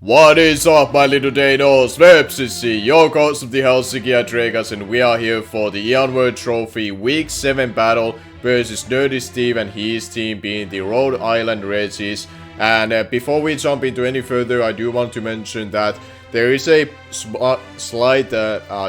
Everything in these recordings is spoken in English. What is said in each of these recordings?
What is up, my little deinos? Vepsis, your coach of the Helsinki Hydreigons, and we are here for the Eon World Trophy Week 7 battle versus NerdySteve and his team being the Rhode Island Regis. And before we jump into any further, I do want to mention that there is a slight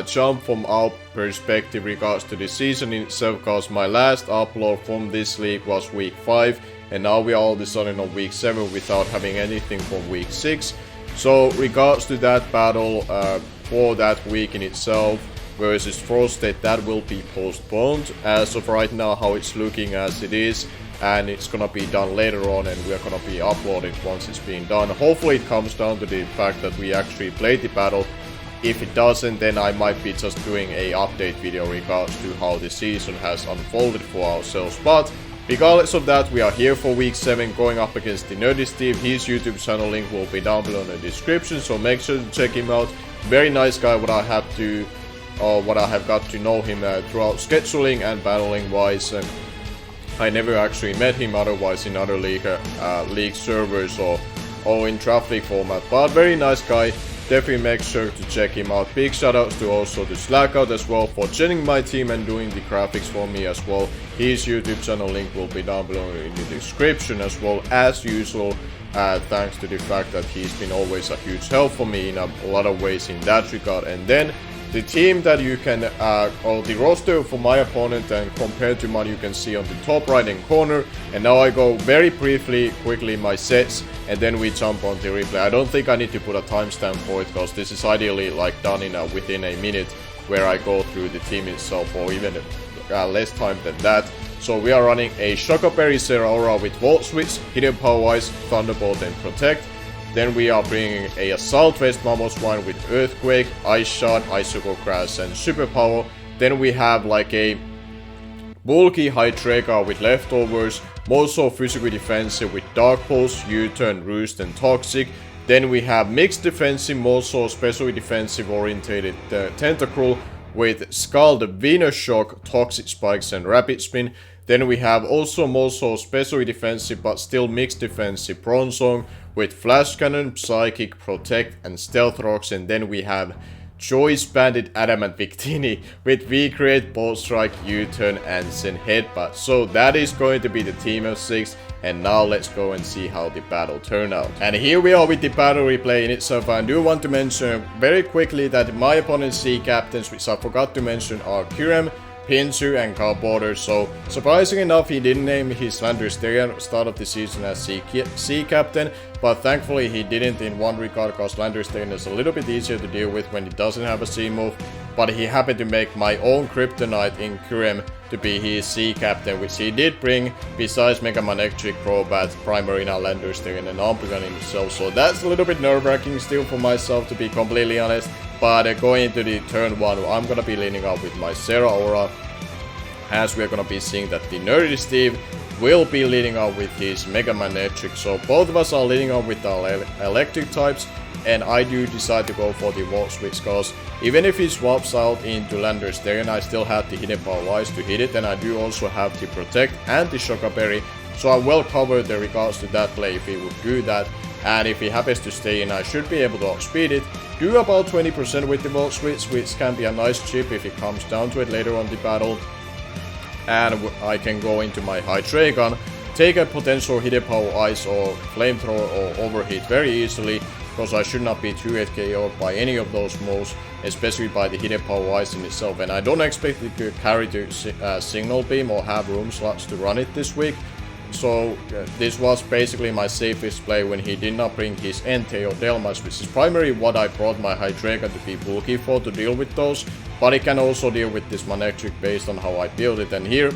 jump from our perspective regards to the season in itself, because my last upload from this league was week 5, and now we are all of a sudden on week 7 without having anything from week 6. So, regards to that battle for that week in itself versus Frosted, that will be postponed as of right now, how it's looking as it is, and it's gonna be done later on, and we're gonna be uploading once it's being done. Hopefully it comes down to the fact that we actually played the battle. If it doesn't, then I might be just doing a update video regards to how the season has unfolded for ourselves. But regardless of that, we are here for week 7 going up against the NerdySteve. His YouTube channel link will be down below in the description, so make sure to check him out. Very nice guy, what I have got to know him throughout scheduling and battling wise. I never actually met him otherwise in other league servers or in traffic format, but very nice guy. Definitely make sure to check him out. Big shoutouts to also the SlackOut as well for joining my team and doing the graphics for me as well. His YouTube channel link will be down below in the description as well, as usual. Thanks to the fact that he's been always a huge help for me in a lot of ways in that regard. And then the team that you can, or the roster for my opponent and compared to mine, you can see on the top right hand corner. And now I go very quickly my sets, and then we jump on the replay. I don't think I need to put a timestamp for it, because this is ideally like done in within a minute, where I go through the team itself, or even less time than that. So we are running a Shockberry Serra Aura with Volt Switch, Hidden Power Ice, Thunderbolt and Protect. Then we are bringing a Assault Vest Mammoth Swine with Earthquake, Ice Shot, Icicle Crash and Superpower. Then we have like a bulky Hydreigon with Leftovers, more so physically defensive with Dark Pulse, U-Turn, Roost and Toxic. Then we have mixed defensive, more so specially defensive orientated Tentacruel with Scald, Venus Shock, Toxic Spikes and Rapid Spin. Then we have also more so specially defensive but still mixed defensive Bronzong with Flash Cannon, Psychic, Protect and Stealth Rocks. And then we have Choice Bandit Adamant Victini with V-Create, Bolt Strike, U-Turn and Zen Headbutt. So that is going to be the team of 6. And now let's go and see how the battle turned out. And here we are with the battle replay in itself. I do want to mention very quickly that my opponent's sea captains, which I forgot to mention, are Kyurem, Pinsir and Carl Border. So surprisingly enough, he didn't name his Landersterian start of the season as sea captain, but thankfully he didn't in one regard, because Landersterian is a little bit easier to deal with when he doesn't have a sea move. But he happened to make my own Kryptonite in Kyurem to be his sea captain, which he did bring besides Mega Man Electric, Crobat, Primarina, Landersterian and upagainst himself. So that's a little bit nerve-wracking still for myself, to be completely honest. But going into the turn 1, I'm gonna be leaning out with my Serra Aura, as we're gonna be seeing that the NerdySteve will be leading out with his Mega Man Electric. So both of us are leading out with our electric types, and I do decide to go for the Volt Switch, because even if he swaps out into Landersterian, I still have the Hidden Power Ice to hit it, and I do also have the Protect and the Shockberry. So I'm well covered in regards to that play if he would do that. And if he happens to stay in, I should be able to outspeed it, do about 20% with the Volt Switch, which can be a nice chip if it comes down to it later on the battle. And I can go into my Hydreigon, take a potential Hidden Power Ice or Flamethrower or Overheat very easily, because I should not be too 8KO'd by any of those moves, especially by the Hidden Power Ice in itself. And I don't expect it to carry the Signal Beam or have room slots to run it this week. So this was basically my safest play when he did not bring his Entei or Delmas, which is primarily what I brought my Hydreigon to be bulky for, to deal with those. But it can also deal with this Manectric based on how I build it. And here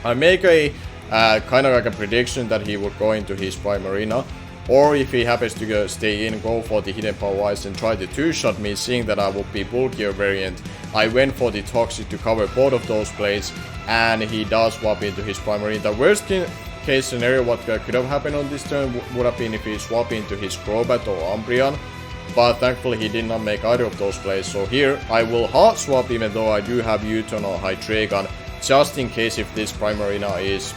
I make a kind of like a prediction that he would go into his Primarina, or if he happens to stay in, go for the Hidden Power Ice and try to two-shot me, seeing that I will be bulkier variant. I went for the Toxic to cover both of those plays, and he does swap into his Primarina. The worst case scenario what could have happened on this turn would have been if he swapped into his Crobat or Umbreon, but thankfully he did not make either of those plays. So here I will hard swap, even though I do have U-Turn or Hydreigon, just in case if this Primarina is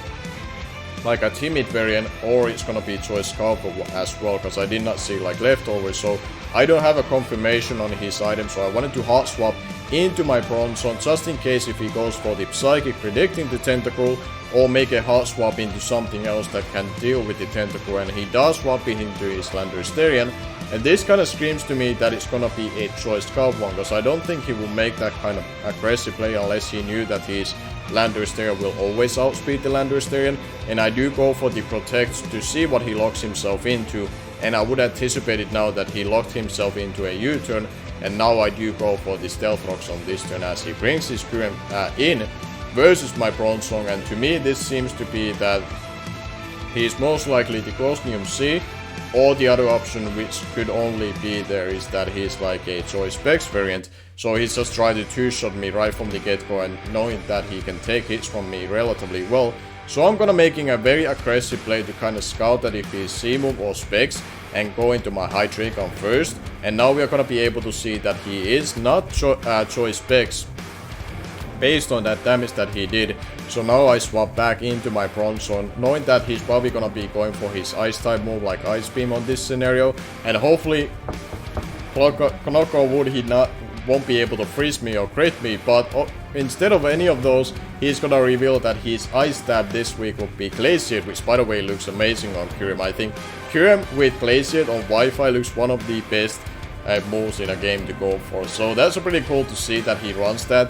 like a timid variant, or it's gonna be choice scout as well, because I did not see like leftovers, so I don't have a confirmation on his item, so I wanted to hot swap into my Bronzong just in case if he goes for the Psychic predicting the Tentacle, or make a hot swap into something else that can deal with the Tentacle, and he does swap it into his Landorusterian. And this kind of screams to me that it's gonna be a choice scout one, because I don't think he will make that kind of aggressive play unless he knew that his Landorusterian will always outspeed the Landorusterian. And I do go for the protect to see what he locks himself into, and I would anticipate it now that he locked himself into a U-turn, and now I do go for the Stealth Rocks on this turn as he brings his Kyurem in versus my Bronzong. And to me this seems to be that he's most likely the Gosnium C, or the other option, which could only be there, is that he's like a Choice Specs variant. So he's just trying to two-shot me right from the get-go, and knowing that he can take hits from me relatively well. So I'm gonna making a very aggressive play to kind of scout that if he's C-move or Specs, and go into my Hydreigon first. And now we are gonna be able to see that he is not Choice Specs based on that damage that he did. So now I swap back into my Bronzong, knowing that he's probably gonna be going for his Ice type move like Ice Beam on this scenario, and hopefully knock on wood he won't be able to freeze me or crit me, but instead of any of those, he's gonna reveal that his Ice stab this week will be Glacier, which by the way looks amazing on Kyurem. I think Kyurem with Glacier on Wi-Fi looks one of the best moves in a game to go for, so that's pretty cool to see that he runs that.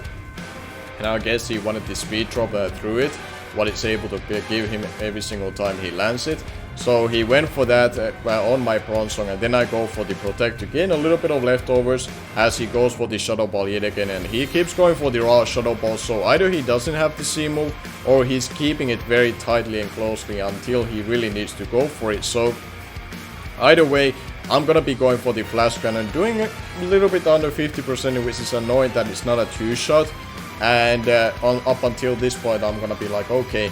And I guess he wanted the speed drop through it, what it's able to give him every single time he lands it. So he went for that on my Bronzong, and then I go for the protect to gain a little bit of leftovers as he goes for the Shadow Ball yet again, and he keeps going for the raw Shadow Ball. So either he doesn't have the C move, or he's keeping it very tightly and closely until he really needs to go for it. So either way, I'm gonna be going for the Flash Cannon, doing a little bit under 50%, which is annoying that it's not a two-shot. And up until this point I'm gonna be like, okay,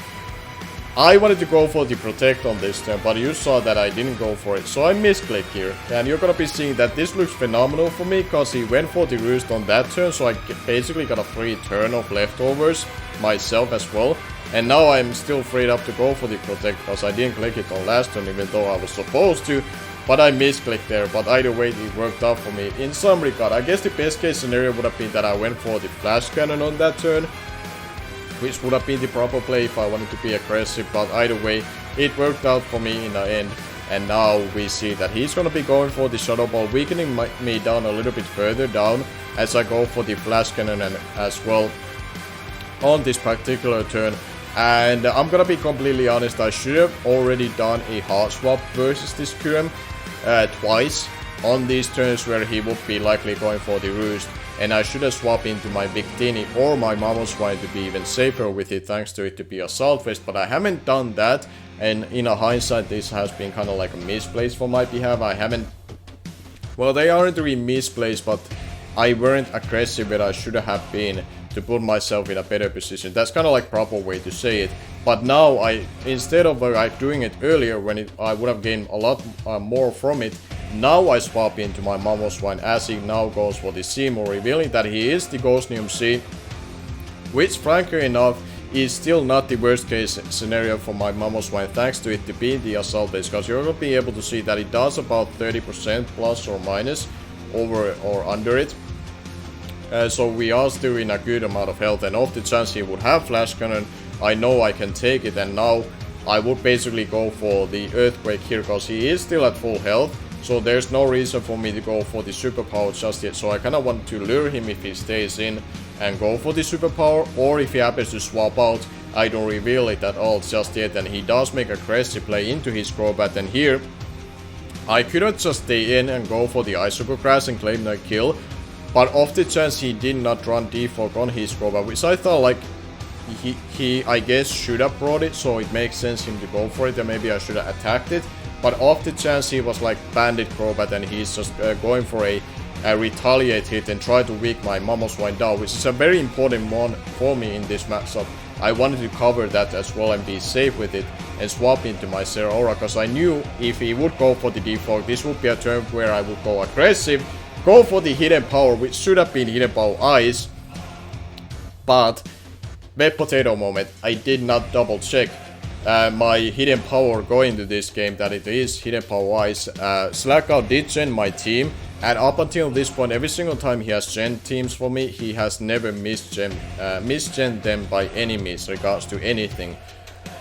I wanted to go for the protect on this turn, but you saw that I didn't go for it, so I misclick here. And you're gonna be seeing that this looks phenomenal for me, because he went for the roost on that turn, so I basically got a free turn of leftovers myself as well. And now I'm still freed up to go for the protect, because I didn't click it on last turn even though I was supposed to. But I misclicked there, but either way it worked out for me in some regard. I guess the best case scenario would have been that I went for the Flash Cannon on that turn, which would have been the proper play if I wanted to be aggressive, but either way it worked out for me in the end. And now we see that he's gonna be going for the Shadow Ball, weakening me down a little bit further down as I go for the Flash Cannon and as well on this particular turn. And I'm gonna be completely honest, I should have already done a hard swap versus this Kyurem twice on these turns where he would be likely going for the roost, and I should have swapped into my Victini or my Mamoswine to be even safer with it, thanks to it to be Assault Vest, but I haven't done that. And in a hindsight this has been kind of like a misplaced for my behalf. I haven't, well, they aren't really misplaced, but I weren't aggressive where I should have been to put myself in a better position. That's kind of like proper way to say it. But now I, instead of like doing it earlier when I would have gained a lot more from it, now I swap into my Mamoswine as he now goes for the C-move, revealing that he is the Gosnium C, which frankly enough is still not the worst case scenario for my Mamoswine, thanks to it to be the Assault base, because you're going to be able to see that it does about 30% plus or minus over or under it. So we are still in a good amount of health, and off the chance he would have Flash Cannon, I know I can take it. And now I would basically go for the Earthquake here, because he is still at full health, so there's no reason for me to go for the Superpower just yet. So I kind of want to lure him if he stays in and go for the Superpower, or if he happens to swap out, I don't reveal it at all just yet. And he does make a aggressive play into his Crobat, and here I could have just stay in and go for the Icicle Grass and claim the kill. But off the chance he did not run defog on his Crobat, which I thought like he I guess should have brought it, so it makes sense him to go for it, and maybe I should have attacked it. But off the chance he was like Bandit Crobat and he's just going for a retaliate hit and try to weak my Mamoswine down, which is a very important one for me in this matchup. I wanted to cover that as well and be safe with it and swap into my Zeraora, because I knew if he would go for the defog, this would be a turn where I would go aggressive, go for the Hidden Power, which should have been Hidden Power Ice, but Wet Potato moment, I did not double check my hidden power going to this game, that it is hidden power wise. SlackOut did gen my team, and up until this point, every single time he has gen teams for me, he has never misgen them by any means regards to anything.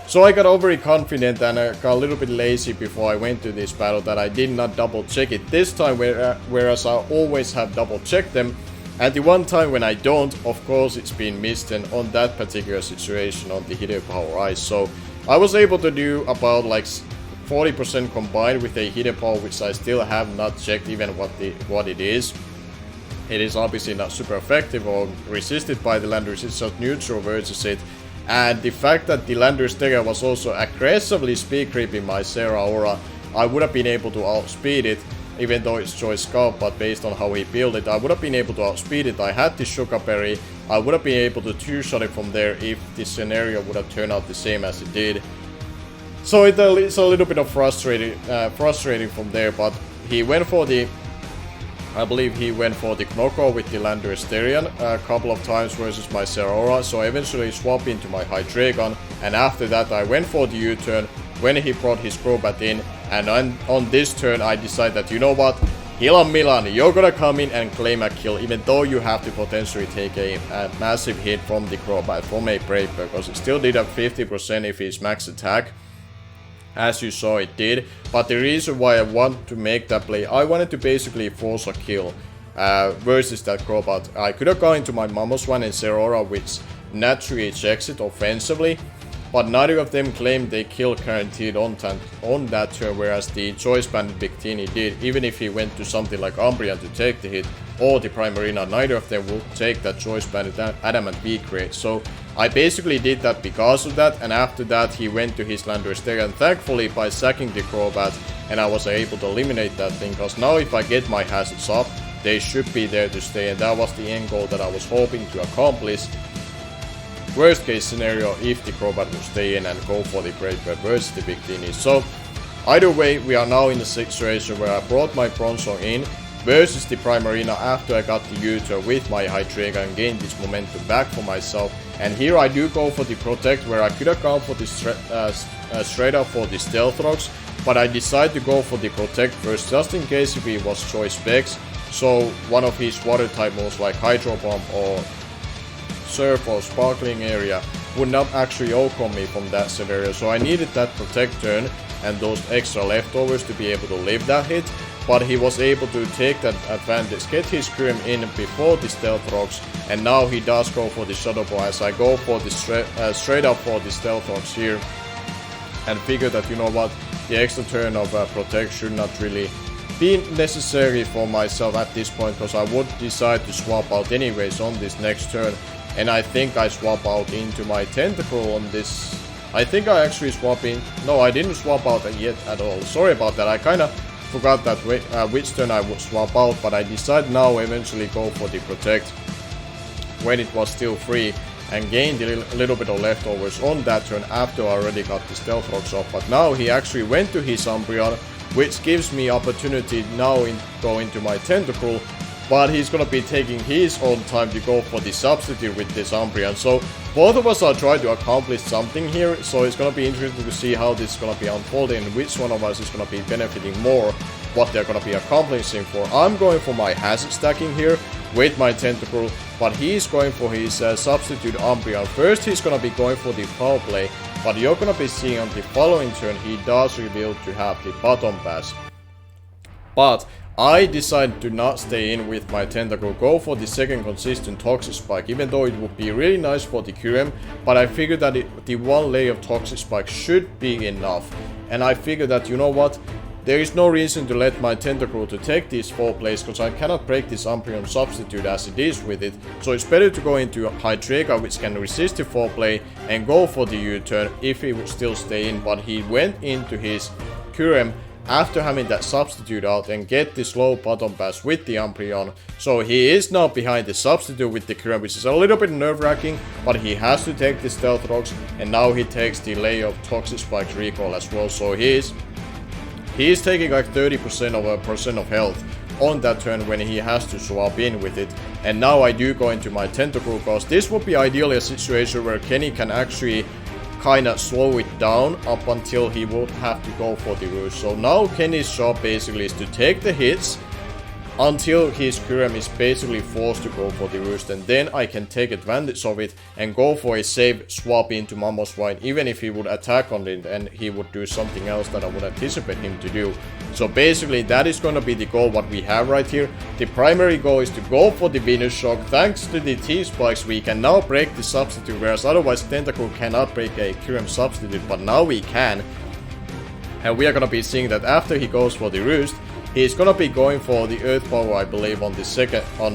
So I got overly confident and I got a little bit lazy before I went to this battle that I did not double check it this time, whereas I always have double checked them. And the one time when I don't, of course it's been missed, and on that particular situation on the hidden power ice. So I was able to do about like 40% combined with a hidden power, which I still have not checked even what it is. It is obviously not super effective or resisted by the landers, it's just neutral versus it. And the fact that the Lander Stagger was also aggressively speed creeping my Sarah Aura, I would have been able to outspeed it, even though it's Choice Scout, but based on how he built it, I would have been able to outspeed it. I had the Sugar Berry, I would have been able to two-shot it from there if the scenario would have turned out the same as it did. So it's a little bit of frustrating from there, but he went for the... I believe he went for the Knockout with the Lander Asterion a couple of times versus my Zeraora, so I eventually swapped into my Hydreigon, and after that I went for the U-turn when he brought his Crobat in, and on this turn I decided that, you know what, Hilan Milan, you're gonna come in and claim a kill, even though you have to potentially take a massive hit from the Crobat, from a Brave, because it still did have 50% if he's max attack. As you saw, it did, but the reason why I want to make that play, I wanted to basically force a kill versus that Crobat. I could have gone into my Mamoswine and Zeraora, which naturally checks it offensively, but neither of them claimed they kill guaranteed on that turn, whereas the Choice Bandit Victini did. Even if he went to something like Umbreon to take the hit, or the Primarina, neither of them will take that Choice Bandit Adamant V-Crate. So I basically did that because of that, and after that he went to his Lander Stagger, and thankfully by sacking the Crobat, and I was able to eliminate that thing, because now if I get my hazards up, they should be there to stay, and that was the end goal that I was hoping to accomplish. Worst case scenario, if the Crobat will stay in and go for the Great Bird versus the Victini. So either way, we are now in a situation where I brought my Bronzong in versus the Primarina after I got the U-turn with my Hydreigon and gained this momentum back for myself. And here I do go for the Protect, where I could have gone for the straight up for the Stealth Rocks, but I decided to go for the Protect first, just in case if he was Choice Specs. So one of his water type moves like Hydro Bomb or Surf or Sparkling area would not actually outcome me from that scenario. So I needed that Protect turn and those extra leftovers to be able to live that hit. But he was able to take that advantage, get his Kyurem in before the Stealth Rocks, and now he does go for the Shadow Ball as I go for the straight up for the Stealth Rocks here, and figure that, you know what, the extra turn of Protect should not really be necessary for myself at this point, because I would decide to swap out anyways on this next turn, and I think I swap out into my Tentacle on this. I think I actually swap in. No, I didn't swap out yet at all. Sorry about that. I kind of forgot that which turn I would swap out, but I decided now eventually go for the Protect when it was still free, and gained a little bit of leftovers on that turn after I already got the Stealth Rocks off. But now he actually went to his Umbreon, which gives me opportunity now go into my Tentacle, but he's gonna be taking his own time to go for the substitute with this Umbreon. So both of us are trying to accomplish something here, so it's gonna be interesting to see how this is gonna be unfolding and which one of us is gonna be benefiting more, what they're gonna be accomplishing for. I'm going for my hazard stacking here with my Tentacle, but he's going for his substitute Umbreon. First he's gonna be going for the foul play, but you're gonna be seeing on the following turn he does reveal to have the bottom pass. But I decided to not stay in with my Tentacle, go for the second consistent Toxic Spike, even though it would be really nice for the Kyurem, but I figured that the one layer of Toxic Spike should be enough. And I figured that, you know what, there is no reason to let my Tentacle to take these 4 plays, because I cannot break this Umbreon substitute as it is with it. So it's better to go into Hydreigon, which can resist the 4 play, and go for the U-turn if he would still stay in. But he went into his Kyurem after having that substitute out and get this low bottom pass with the Umbreon. So he is now behind the substitute with the Kyurem, which is a little bit nerve-wracking, but he has to take the Stealth Rocks, and now he takes the layer of Toxic Spike recall as well. So he is taking like 30% of health on that turn when he has to swap in with it. And now I do go into my Tentacle, because this would be ideally a situation where Kenny can actually kinda slow it down up until he would have to go for the roost. So now Kenny's job basically is to take the hits until his Kyurem is basically forced to go for the roost, and then I can take advantage of it and go for a safe swap into Mamoswine. Even if he would attack on it, and he would do something else that I would anticipate him to do. So basically that is gonna be the goal what we have right here. The primary goal is to go for the Venus Shock. Thanks to the T-Spikes we can now break the substitute, whereas otherwise Tentacle cannot break a Kyurem substitute, but now we can. And we are gonna be seeing that after he goes for the roost, he's gonna be going for the Earth Power, I believe, on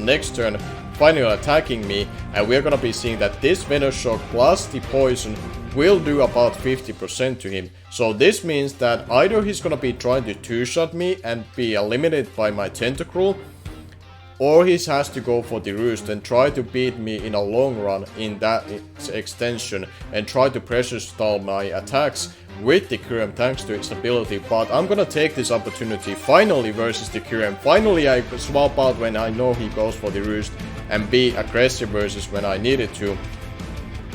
next turn, finally attacking me, and we're gonna be seeing that this Venus Shock plus the poison will do about 50% to him. So this means that either he's gonna be trying to two-shot me and be eliminated by my Tentacruel, or he has to go for the roost and try to beat me in a long run in that extension and try to pressure stall my attacks with the Kyurem thanks to its ability. But I'm gonna take this opportunity finally versus the Kyurem. Finally I swap out when I know he goes for the roost and be aggressive versus when I needed to.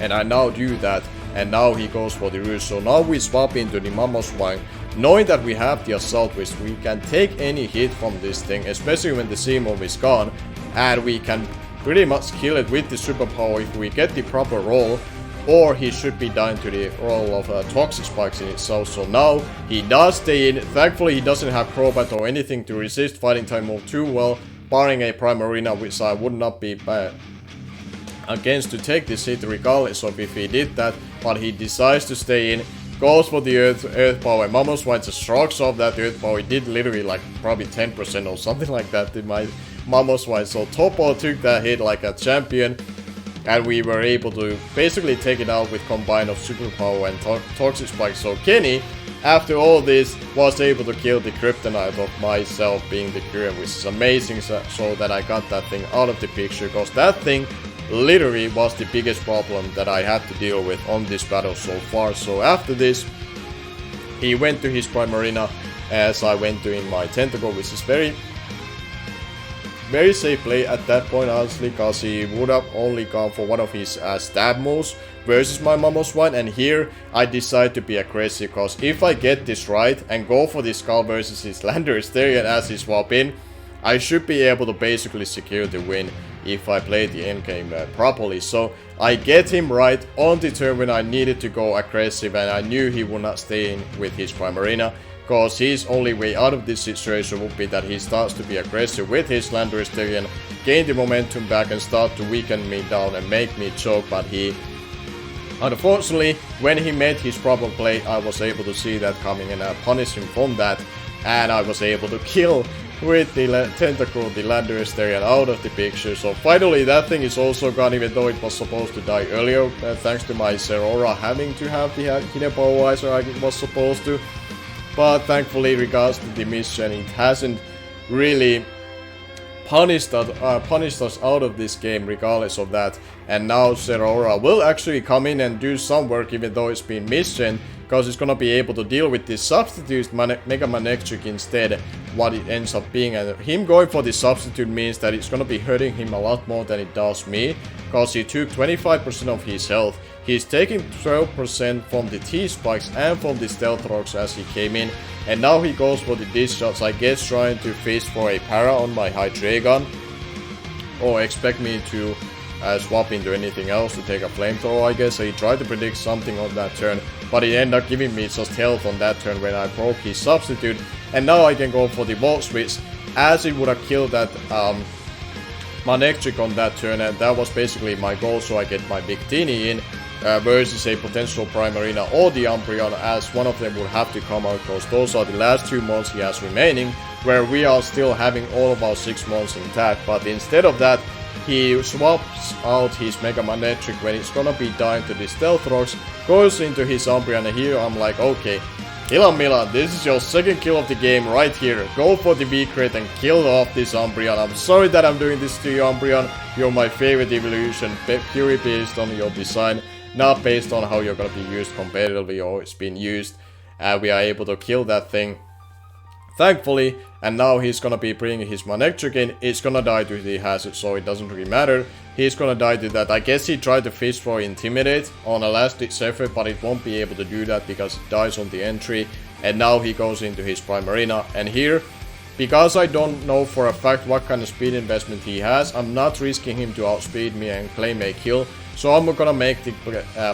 And I now do that, and now he goes for the roost. So now we swap into the Mamoswine, knowing that we have the Assault Wrist. We can take any hit from this thing, especially when the C-move is gone, and we can pretty much kill it with the superpower if we get the proper roll, or he should be dying to the roll of Toxic Spikes in itself. So now he does stay in. Thankfully he doesn't have Crobat or anything to resist Fighting Type move too well, barring a Primarina, which I would not be against to take this hit regardless of if he did that, but he decides to stay in, goes for the Earth Power. Mamoswine just shrugs off that Earth Power. He did literally like probably 10% or something like that in my Mamoswine. So Topo took that hit like a champion, and we were able to basically take it out with combine of Superpower and Toxic Spike. So Kenny, after all this, was able to kill the Kryptonite of myself being the Kyurem, which is amazing, so that I got that thing out of the picture, because that thing literally was the biggest problem that I had to deal with on this battle so far. So after this, he went to his Primarina as I went to in my Tentacle, which is very safe play at that point, honestly, because he would have only gone for one of his stab moves versus my Mamoswine. And here I decide to be aggressive, because if I get this right and go for this Skull versus his Landorus as he swap in, I should be able to basically secure the win if I play the endgame properly. So I get him right on the turn when I needed to go aggressive, and I knew he would not stay in with his Primarina, because his only way out of this situation would be that he starts to be aggressive with his Landorus, gain the momentum back and start to weaken me down and make me choke. But he, unfortunately, when he made his proper play, I was able to see that coming and punish him from that, and I was able to kill with the Tentacruel, the Landorus out of the picture. So finally that thing is also gone, even though it was supposed to die earlier, thanks to my Zeraora having to have the Hidden Powerizer I was supposed to. But thankfully, regards to the mission, it hasn't really punished us out of this game regardless of that. And now Zeraora will actually come in and do some work, even though it's been mission, because it's gonna be able to deal with this substitute Mega Manectric instead, what it ends up being. And him going for the substitute means that it's gonna be hurting him a lot more than it does me, because he took 25% of his health. He's taking 12% from the T-Spikes and from the Stealth Rocks as he came in, and now he goes for the Discharge, I guess trying to fish for a para on my Hydreigon, or expect me to swap into anything else to take a Flamethrower, I guess. So he tried to predict something on that turn, but he ended up giving me just health on that turn when I broke his substitute, and now I can go for the Volt Switch, as it would have killed that Manectric on that turn, and that was basically my goal, so I get my Victini in versus a potential Primarina or the Umbreon, as one of them would have to come out, because those are the last 2 months he has remaining, where we are still having all of our 6 months intact. But instead of that, he swaps out his Mega Manectric when it's gonna be dying to the Stealth Rocks, goes into his Umbreon, and here I'm like, okay, Mila, this is your second kill of the game right here. Go for the V-Crit and kill off this Umbreon. I'm sorry that I'm doing this to you, Umbreon. You're my favorite evolution, purely based on your design, not based on how you're gonna be used competitively or it's been used. We are able to kill that thing, thankfully, and now he's gonna be bringing his Manectric in. It's gonna die to the hazard, so it doesn't really matter. He's gonna die to that. I guess he tried to fish for Intimidate on a last ditch effort, but it won't be able to do that because it dies on the entry. And now he goes into his Primarina. And here, because I don't know for a fact what kind of speed investment he has, I'm not risking him to outspeed me and claim a kill. So I'm gonna make the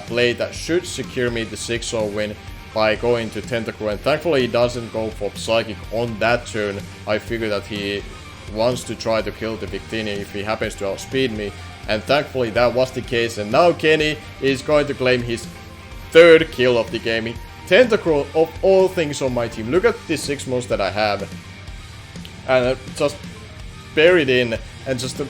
play that should secure me the 6-0 win by going to Tentacruel. And thankfully he doesn't go for Psychic on that turn. I figure that he wants to try to kill the Victini if he happens to outspeed me. And thankfully that was the case. And now Kenny is going to claim his 3rd kill of the game. Tentacruel of all things on my team. Look at the 6 moves that I have. And just buried in. And just to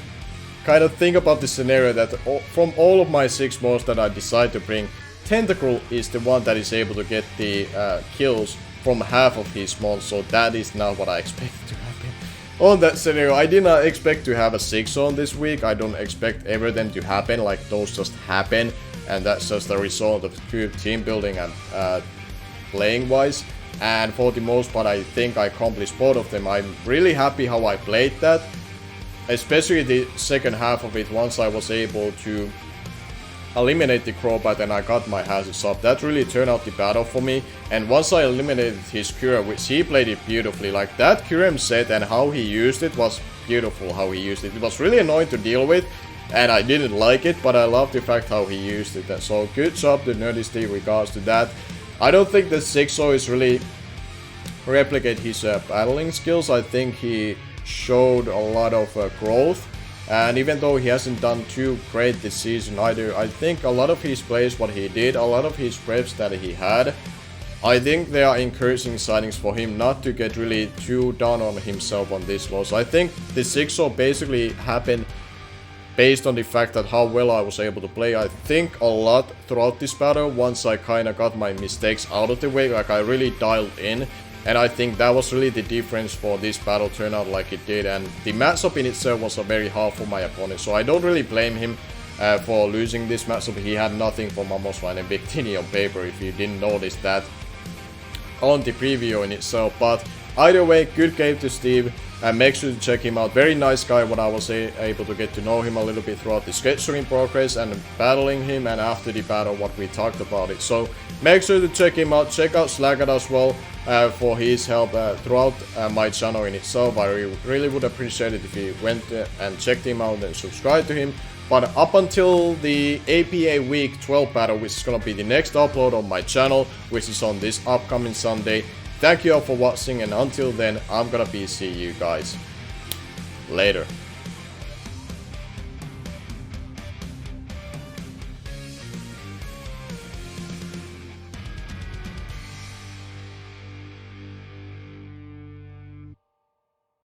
kind of think about the scenario that from all of my 6 moves that I decide to bring, Tentacruel is the one that is able to get the kills from half of his mons. So that is not what I expected to happen. On that scenario, I did not expect to have a 6-0 this week. I don't expect ever them to happen, like those just happen. And that's just the result of good team building and playing wise. And for the most part, I think I accomplished both of them. I'm really happy how I played that. Especially the second half of it, once I was able to eliminate the Crobat and I got my hazards up. That really turned out the battle for me. And once I eliminated his Kyurem, which he played it beautifully, like that Kyurem set and how he used it was beautiful how he used it. It was really annoying to deal with and I didn't like it, but I love the fact how he used it. And so good job to TheNerdySteve regards to that. I don't think the 6-0 is really replicate his battling skills. I think he showed a lot of growth. And even though he hasn't done too great this season either, I think a lot of his plays, what he did, a lot of his preps that he had, I think they are encouraging signings for him not to get really too down on himself on this loss. I think the 6-0 basically happened based on the fact that how well I was able to play. I think a lot throughout this battle once I kind of got my mistakes out of the way, like I really dialed in. And I think that was really the difference for this battle turn out like it did. And the matchup in itself was very hard for my opponent. So I don't really blame him for losing this matchup. He had nothing from Mamoswine and Victini on paper, if you didn't notice that on the preview in itself. But either way, good game to Steve. And make sure to check him out. Very nice guy when I was able to get to know him a little bit throughout the scheduling progress and battling him, and after the battle what we talked about it. So make sure to check him out. Check out SlackOut as well for his help throughout my channel in itself. I really would appreciate it if you went and checked him out and subscribed to him. But up until the APA Week 12 battle, which is going to be the next upload on my channel, which is on this upcoming Sunday, thank you all for watching, and until then, I'm gonna be seeing you guys later.